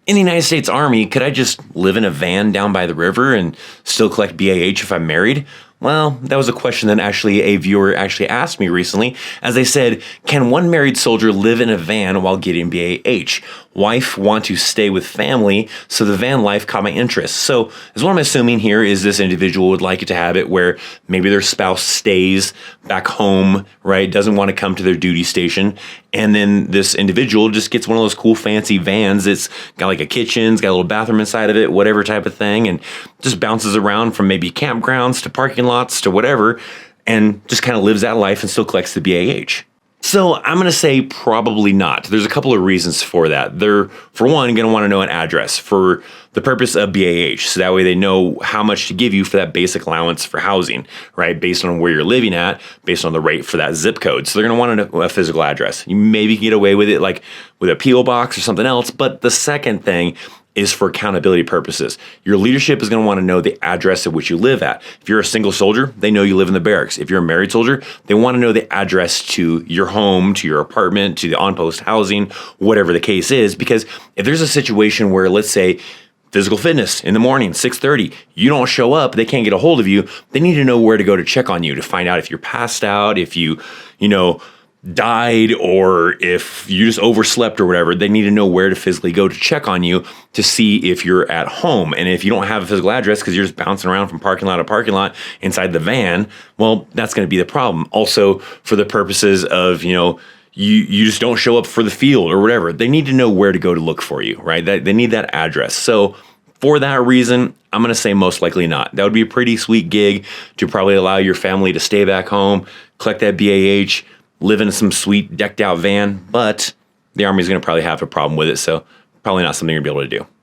in the United States Army, could I just live in a van down by the river and still collect BAH if I'm married? Well, that was a question that actually a viewer actually asked me recently, as they said, can one married soldier live in a van while getting BAH? Wife want to stay with family, so the van life caught my interest. So, as what I'm assuming here is this individual would like it to have it where maybe their spouse stays back home, right? Doesn't want to come to their duty station. And then this individual just gets one of those cool fancy vans. It's got like a kitchen, it's got a little bathroom inside of it, whatever type of thing, and just bounces around from maybe campgrounds to parking lots to whatever, and just kind of lives that life and still collects the BAH. So I'm going to say probably not. There's a couple of reasons for that. They're, for one, going to want to know an address for the purpose of BAH. So that way they know how much to give you for that basic allowance for housing, right? Based on where you're living at, based on the rate for that zip code. So they're going to want a physical address. You maybe can get away with it like with a P.O. box or something else. But the second thing is for accountability purposes. Your leadership is going to want to know the address at which you live at. If you're a single soldier, they know you live in the barracks. If you're a married soldier, they want to know the address to your home, to your apartment, to the on-post housing, whatever the case is. Because if there's a situation where, let's say, physical fitness in the morning, 6:30, you don't show up, they can't get a hold of you, they need to know where to go to check on you, to find out if you're passed out, if you died, or if you just overslept or whatever. They need to know where to physically go to check on you to see if you're at home. And if you don't have a physical address because you're just bouncing around from parking lot to parking lot inside the van, well, that's going to be the problem. Also, for the purposes of, you just don't show up for the field or whatever, they need to know where to go to look for you, right? They need that address. So for that reason, I'm going to say most likely not. That would be a pretty sweet gig to probably allow your family to stay back home, collect that BAH, live in some sweet decked out van, but the Army's going to probably have a problem with it, so probably not something you're going to be able to do.